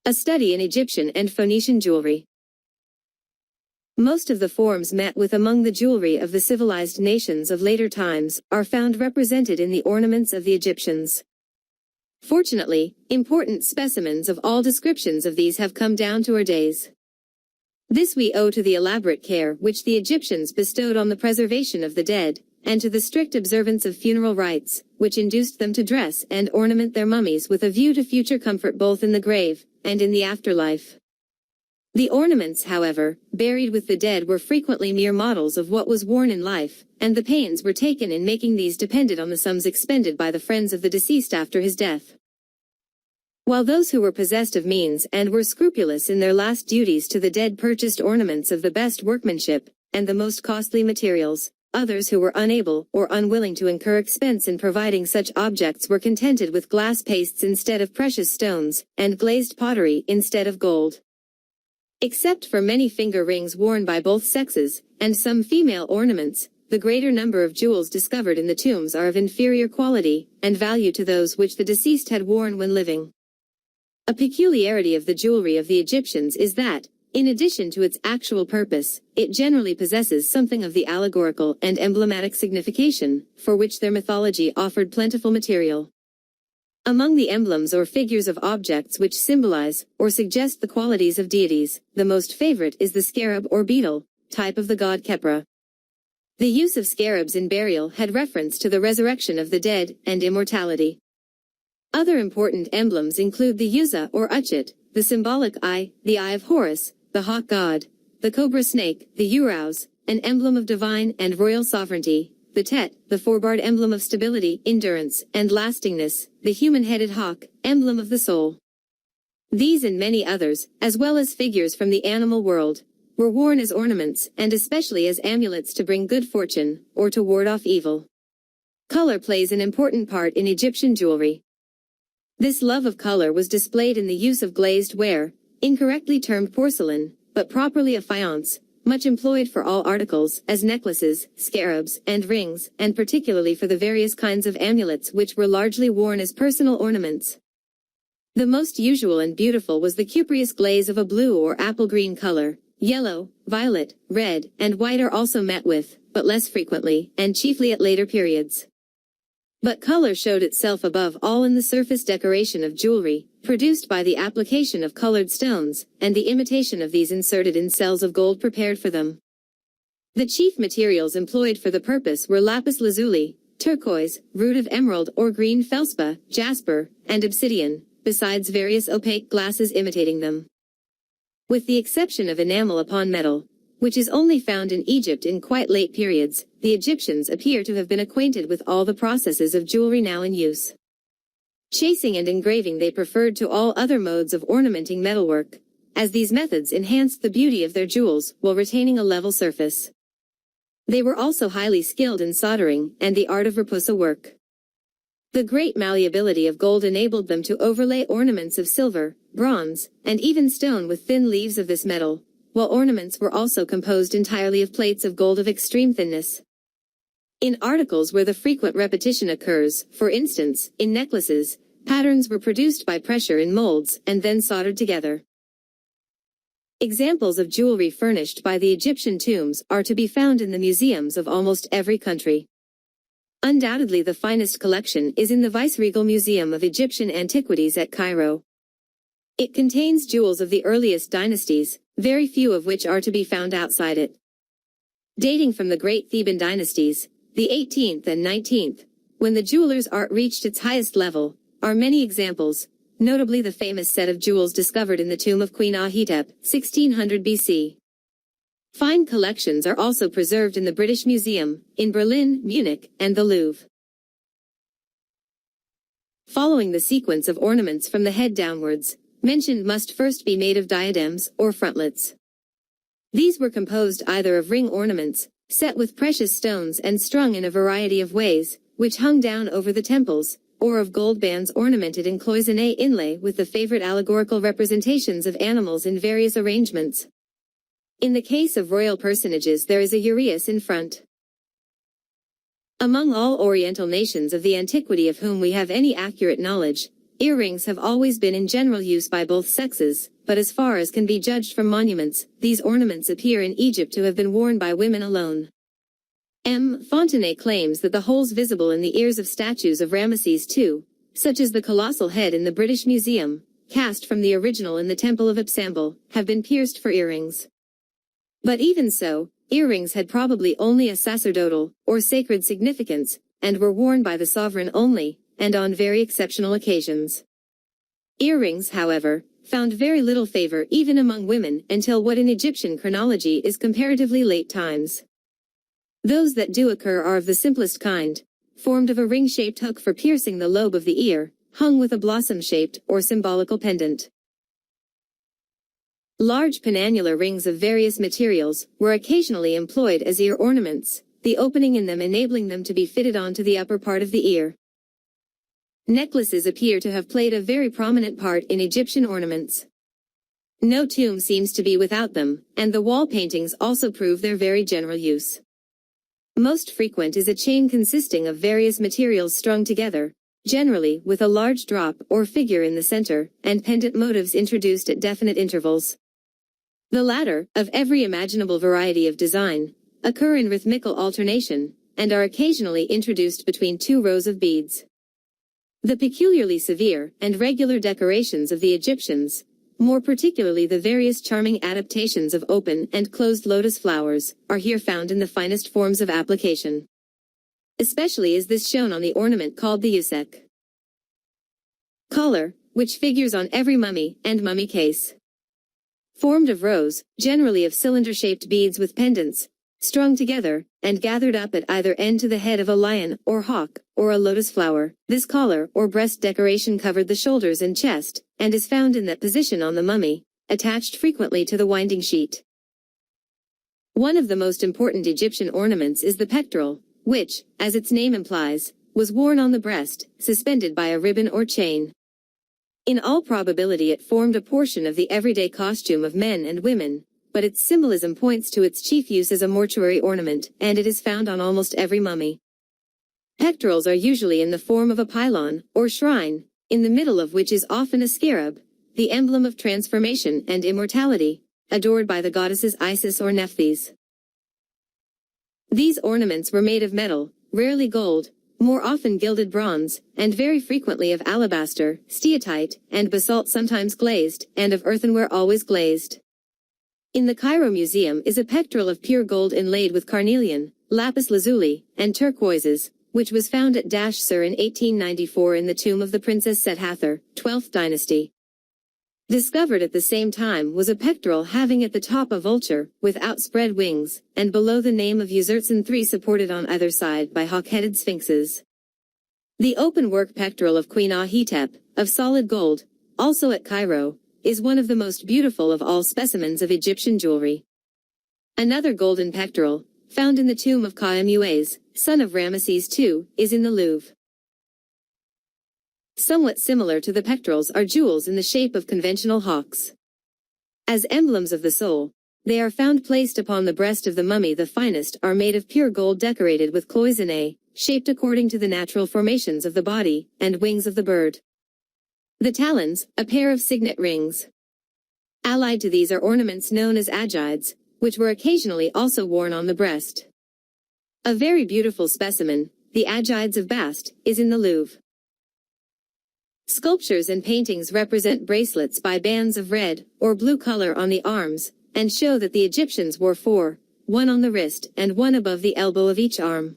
A study in Egyptian and Phoenician jewelry. Most of the forms met with among the jewelry of the civilized nations of later times are found represented in the ornaments of the Egyptians. Fortunately, important specimens of all descriptions of these have come down to our days. This we owe to the elaborate care which the Egyptians bestowed on the preservation of the dead, and to the strict observance of funeral rites, which induced them to dress and ornament their mummies with a view to future comfort both in the grave and in the afterlife. The ornaments, however, buried with the dead were frequently mere models of what was worn in life, and the pains were taken in making these depended on the sums expended by the friends of the deceased after his death. While those who were possessed of means and were scrupulous in their last duties to the dead purchased ornaments of the best workmanship, and the most costly materials, others who were unable or unwilling to incur expense in providing such objects were contented with glass pastes instead of precious stones, and glazed pottery instead of gold. Except for many finger rings worn by both sexes, and some female ornaments, the greater number of jewels discovered in the tombs are of inferior quality and value to those which the deceased had worn when living. A peculiarity of the jewelry of the Egyptians is that, in addition to its actual purpose, it generally possesses something of the allegorical and emblematic signification, for which their mythology offered plentiful material. Among the emblems or figures of objects which symbolize or suggest the qualities of deities, the most favorite is the scarab or beetle, type of the god Khepra. The use of scarabs in burial had reference to the resurrection of the dead and immortality. Other important emblems include the Yuza or Uchit, the symbolic eye, the eye of Horus, the hawk god, the cobra snake, the Uruz, an emblem of divine and royal sovereignty, the Tet, the four-barred emblem of stability, endurance, and lastingness, the human-headed hawk, emblem of the soul. These and many others, as well as figures from the animal world, were worn as ornaments and especially as amulets to bring good fortune, or to ward off evil. Color plays an important part in Egyptian jewelry. This love of color was displayed in the use of glazed ware, incorrectly termed porcelain, but properly a faience, much employed for all articles, as necklaces, scarabs, and rings, and particularly for the various kinds of amulets which were largely worn as personal ornaments. The most usual and beautiful was the cupreous glaze of a blue or apple-green color. Yellow, violet, red, and white are also met with, but less frequently, and chiefly at later periods. But color showed itself above all in the surface decoration of jewelry, produced by the application of colored stones, and the imitation of these inserted in cells of gold prepared for them. The chief materials employed for the purpose were lapis lazuli, turquoise, root of emerald or green felspar, jasper, and obsidian, besides various opaque glasses imitating them. With the exception of enamel upon metal, which is only found in Egypt in quite late periods, the Egyptians appear to have been acquainted with all the processes of jewelry now in use. Chasing and engraving they preferred to all other modes of ornamenting metalwork, as these methods enhanced the beauty of their jewels while retaining a level surface. They were also highly skilled in soldering and the art of repousse work. The great malleability of gold enabled them to overlay ornaments of silver, bronze, and even stone with thin leaves of this metal, while ornaments were also composed entirely of plates of gold of extreme thinness. In articles where the frequent repetition occurs, for instance, in necklaces, patterns were produced by pressure in molds and then soldered together. Examples of jewelry furnished by the Egyptian tombs are to be found in the museums of almost every country. Undoubtedly the finest collection is in the Viceregal Museum of Egyptian Antiquities at Cairo. It contains jewels of the earliest dynasties, very few of which are to be found outside it. Dating from the great Theban dynasties, the 18th and 19th, when the jeweler's art reached its highest level, are many examples, notably the famous set of jewels discovered in the tomb of Queen Ahitep, 1600 BC. Fine collections are also preserved in the British Museum, in Berlin, Munich, and the Louvre. Following the sequence of ornaments from the head downwards, mentioned must first be made of diadems or frontlets. These were composed either of ring ornaments, set with precious stones and strung in a variety of ways, which hung down over the temples, or of gold bands ornamented in cloisonné inlay with the favorite allegorical representations of animals in various arrangements. In the case of royal personages there is a uraeus in front. Among all Oriental nations of the antiquity of whom we have any accurate knowledge, earrings have always been in general use by both sexes, but as far as can be judged from monuments, these ornaments appear in Egypt to have been worn by women alone. M. Fontenay claims that the holes visible in the ears of statues of Ramesses II, such as the colossal head in the British Museum, cast from the original in the Temple of Epsambel, have been pierced for earrings. But even so, earrings had probably only a sacerdotal, or sacred significance, and were worn by the sovereign only, and on very exceptional occasions. Earrings, however, found very little favor even among women until what in Egyptian chronology is comparatively late times. Those that do occur are of the simplest kind, formed of a ring-shaped hook for piercing the lobe of the ear, hung with a blossom-shaped or symbolical pendant. Large penannular rings of various materials were occasionally employed as ear ornaments, the opening in them enabling them to be fitted onto the upper part of the ear. Necklaces appear to have played a very prominent part in Egyptian ornaments. No tomb seems to be without them, and the wall paintings also prove their very general use. Most frequent is a chain consisting of various materials strung together, generally with a large drop or figure in the center, and pendant motifs introduced at definite intervals. The latter, of every imaginable variety of design, occur in rhythmical alternation, and are occasionally introduced between two rows of beads. The peculiarly severe and regular decorations of the Egyptians, more particularly the various charming adaptations of open and closed lotus flowers, are here found in the finest forms of application. Especially is this shown on the ornament called the yusek collar, which figures on every mummy and mummy case. Formed of rows, generally of cylinder-shaped beads with pendants, strung together, and gathered up at either end to the head of a lion or hawk, or a lotus flower, this collar or breast decoration covered the shoulders and chest, and is found in that position on the mummy, attached frequently to the winding sheet. One of the most important Egyptian ornaments is the pectoral, which, as its name implies, was worn on the breast, suspended by a ribbon or chain. In all probability it formed a portion of the everyday costume of men and women, but its symbolism points to its chief use as a mortuary ornament, and it is found on almost every mummy. Pectorals are usually in the form of a pylon, or shrine, in the middle of which is often a scarab, the emblem of transformation and immortality, adored by the goddesses Isis or Nephthys. These ornaments were made of metal, rarely gold, more often gilded bronze, and very frequently of alabaster, steatite, and basalt sometimes glazed, and of earthenware always glazed. In the Cairo Museum is a pectoral of pure gold inlaid with carnelian, lapis lazuli, and turquoises, which was found at Dashur in 1894 in the tomb of the Princess Sethather, 12th dynasty. Discovered at the same time was a pectoral having at the top a vulture, with outspread wings, and below the name of Usertsen III supported on either side by hawk-headed sphinxes. The open-work pectoral of Queen Ahitep, of solid gold, also at Cairo, is one of the most beautiful of all specimens of Egyptian jewelry. Another golden pectoral, found in the tomb of Khamenei, son of Ramesses II, is in the Louvre. Somewhat similar to the pectorals are jewels in the shape of conventional hawks. As emblems of the soul, they are found placed upon the breast of the mummy. The finest are made of pure gold decorated with cloisonne, shaped according to the natural formations of the body and wings of the bird. The talons, a pair of signet rings. Allied to these are ornaments known as agides, which were occasionally also worn on the breast. A very beautiful specimen, the agides of Bast, is in the Louvre. Sculptures and paintings represent bracelets by bands of red or blue color on the arms, and show that the Egyptians wore four, one on the wrist and one above the elbow of each arm.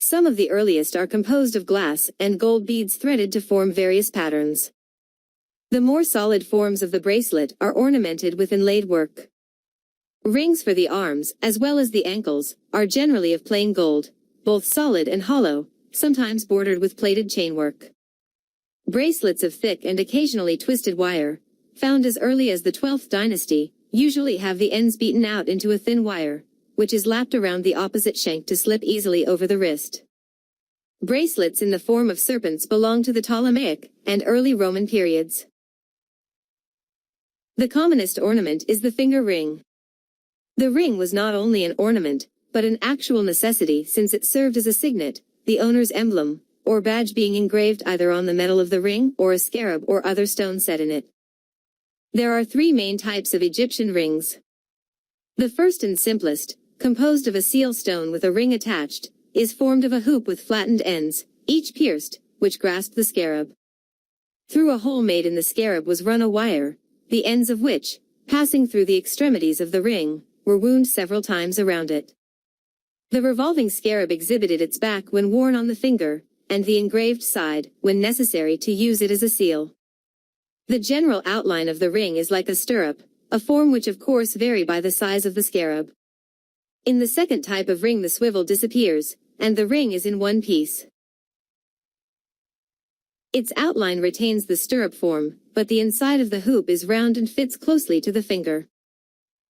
Some of the earliest are composed of glass and gold beads threaded to form various patterns. The more solid forms of the bracelet are ornamented with inlaid work. Rings for the arms, as well as the ankles, are generally of plain gold, both solid and hollow, sometimes bordered with plated chainwork. Bracelets of thick and occasionally twisted wire, found as early as the 12th dynasty, usually have the ends beaten out into a thin wire, which is lapped around the opposite shank to slip easily over the wrist. Bracelets in the form of serpents belong to the Ptolemaic and early Roman periods. The commonest ornament is the finger ring. The ring was not only an ornament, but an actual necessity since it served as a signet, the owner's emblem, or badge being engraved either on the metal of the ring or a scarab or other stone set in it. There are three main types of Egyptian rings. The first and simplest, composed of a seal stone with a ring attached, is formed of a hoop with flattened ends, each pierced, which grasped the scarab. Through a hole made in the scarab was run a wire, the ends of which, passing through the extremities of the ring, were wound several times around it. The revolving scarab exhibited its back when worn on the finger, and the engraved side, when necessary to use it as a seal. The general outline of the ring is like a stirrup, a form which of course vary by the size of the scarab. In the second type of ring the swivel disappears, and the ring is in one piece. Its outline retains the stirrup form, but the inside of the hoop is round and fits closely to the finger.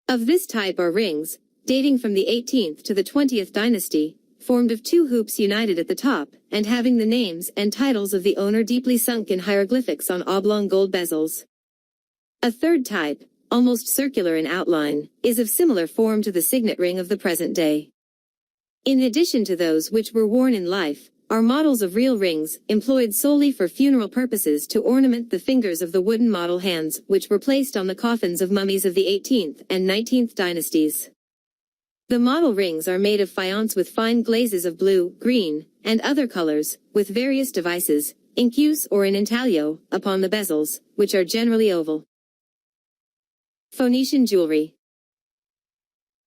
Of this type are rings, dating from the 18th to the 20th dynasty, formed of two hoops united at the top, and having the names and titles of the owner deeply sunk in hieroglyphics on oblong gold bezels. A third type, almost circular in outline, is of similar form to the signet ring of the present day. In addition to those which were worn in life, are models of real rings, employed solely for funeral purposes to ornament the fingers of the wooden model hands, which were placed on the coffins of mummies of the 18th and 19th dynasties. The model rings are made of faience with fine glazes of blue, green, and other colors, with various devices, in cues or in intaglio, upon the bezels, which are generally oval. Phoenician jewelry.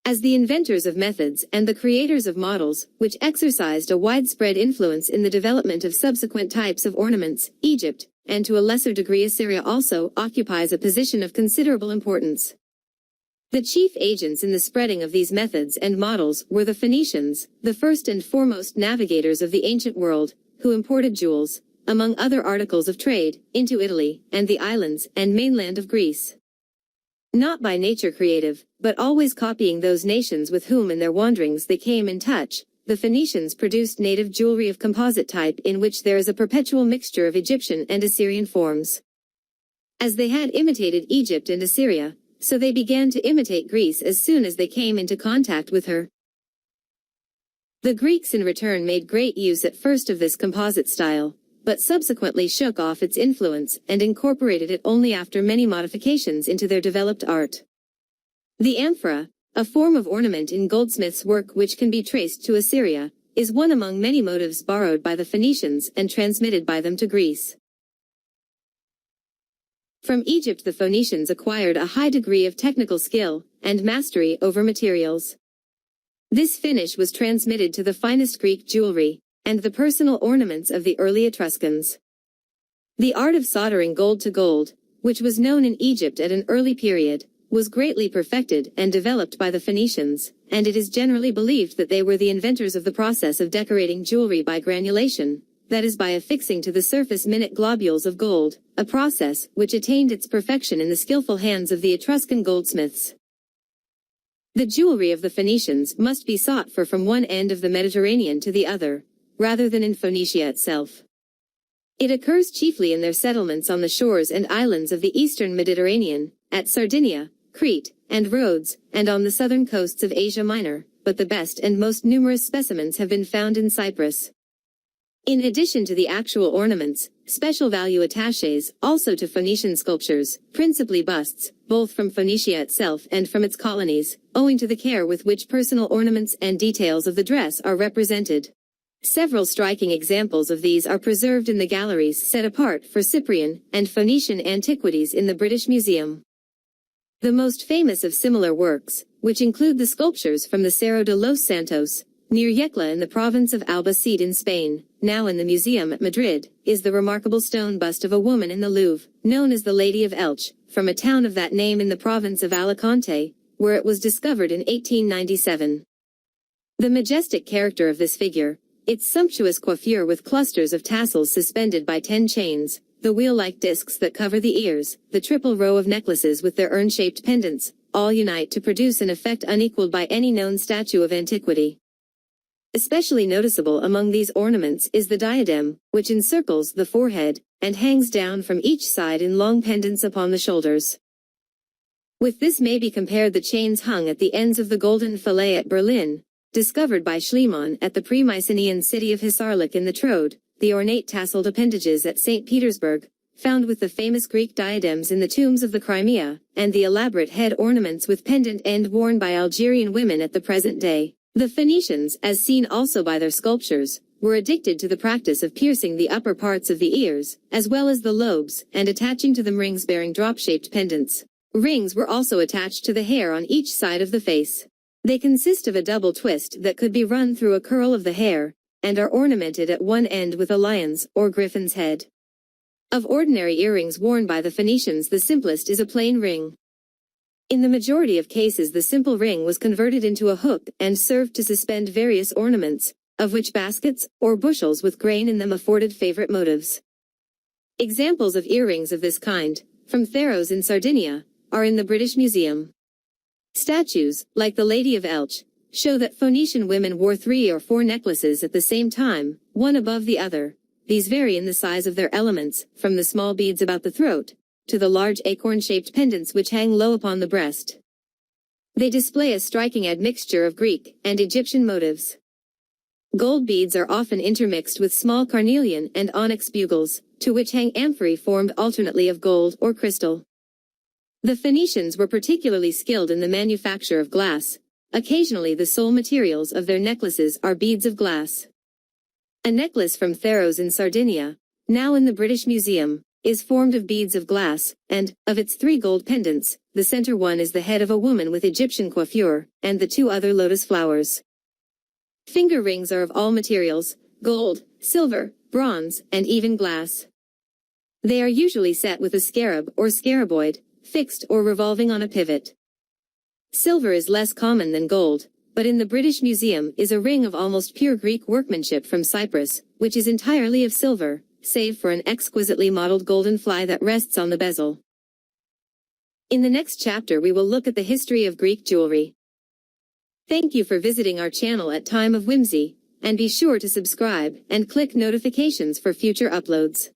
As the inventors of methods and the creators of models, which exercised a widespread influence in the development of subsequent types of ornaments, Egypt, and to a lesser degree Assyria also occupies a position of considerable importance. The chief agents in the spreading of these methods and models were the Phoenicians, the first and foremost navigators of the ancient world, who imported jewels, among other articles of trade, into Italy and the islands and mainland of Greece. Not by nature creative, but always copying those nations with whom in their wanderings they came in touch, the Phoenicians produced native jewelry of composite type in which there is a perpetual mixture of Egyptian and Assyrian forms. As they had imitated Egypt and Assyria, so they began to imitate Greece as soon as they came into contact with her. The Greeks in return made great use at first of this composite style, but subsequently shook off its influence and incorporated it only after many modifications into their developed art. The amphora, a form of ornament in goldsmiths' work which can be traced to Assyria, is one among many motifs borrowed by the Phoenicians and transmitted by them to Greece. From Egypt the Phoenicians acquired a high degree of technical skill and mastery over materials. This finish was transmitted to the finest Greek jewelry and the personal ornaments of the early Etruscans. The art of soldering gold to gold, which was known in Egypt at an early period, was greatly perfected and developed by the Phoenicians, and it is generally believed that they were the inventors of the process of decorating jewelry by granulation, that is by affixing to the surface minute globules of gold, a process which attained its perfection in the skillful hands of the Etruscan goldsmiths. The jewelry of the Phoenicians must be sought for from one end of the Mediterranean to the other, rather than in Phoenicia itself. It occurs chiefly in their settlements on the shores and islands of the eastern Mediterranean, at Sardinia, Crete, and Rhodes, and on the southern coasts of Asia Minor, but the best and most numerous specimens have been found in Cyprus. In addition to the actual ornaments, special value attaches also to Phoenician sculptures, principally busts, both from Phoenicia itself and from its colonies, owing to the care with which personal ornaments and details of the dress are represented. Several striking examples of these are preserved in the galleries set apart for Cyprian and Phoenician antiquities in the British Museum. The most famous of similar works, which include the sculptures from the Cerro de los Santos, near Yecla in the province of Albacete in Spain, now in the museum at Madrid, is the remarkable stone bust of a woman in the Louvre, known as the Lady of Elche, from a town of that name in the province of Alicante, where it was discovered in 1897. The majestic character of this figure, its sumptuous coiffure with clusters of tassels suspended by 10 chains, the wheel-like discs that cover the ears, the triple row of necklaces with their urn-shaped pendants, all unite to produce an effect unequaled by any known statue of antiquity. Especially noticeable among these ornaments is the diadem, which encircles the forehead, and hangs down from each side in long pendants upon the shoulders. With this may be compared the chains hung at the ends of the golden fillet at Berlin, discovered by Schliemann at the pre-Mycenaean city of Hisarlik in the Troad, the ornate tasseled appendages at St. Petersburg, found with the famous Greek diadems in the tombs of the Crimea, and the elaborate head ornaments with pendant end worn by Algerian women at the present day. The Phoenicians, as seen also by their sculptures, were addicted to the practice of piercing the upper parts of the ears, as well as the lobes, and attaching to them rings bearing drop-shaped pendants. Rings were also attached to the hair on each side of the face. They consist of a double twist that could be run through a curl of the hair, and are ornamented at one end with a lion's or griffin's head. Of ordinary earrings worn by the Phoenicians, the simplest is a plain ring. In the majority of cases, the simple ring was converted into a hook and served to suspend various ornaments, of which baskets or bushels with grain in them afforded favorite motives. Examples of earrings of this kind, from Tharos in Sardinia, are in the British Museum. Statues, like the Lady of Elche, show that Phoenician women wore 3 or 4 necklaces at the same time, one above the other. These vary in the size of their elements, from the small beads about the throat, to the large acorn-shaped pendants which hang low upon the breast. They display a striking admixture of Greek and Egyptian motives. Gold beads are often intermixed with small carnelian and onyx bugles, to which hang amphorae formed alternately of gold or crystal. The Phoenicians were particularly skilled in the manufacture of glass. Occasionally the sole materials of their necklaces are beads of glass. A necklace from Tharos in Sardinia, now in the British Museum, is formed of beads of glass, and, of its 3 gold pendants, the center one is the head of a woman with Egyptian coiffure, and the 2 other lotus flowers. Finger rings are of all materials, gold, silver, bronze, and even glass. They are usually set with a scarab or scaraboid, fixed or revolving on a pivot. Silver is less common than gold, but in the British Museum is a ring of almost pure Greek workmanship from Cyprus, which is entirely of silver, save for an exquisitely modeled golden fly that rests on the bezel. In the next chapter we will look at the history of Greek jewelry. Thank you for visiting our channel at Time of Whimsy, and be sure to subscribe and click notifications for future uploads.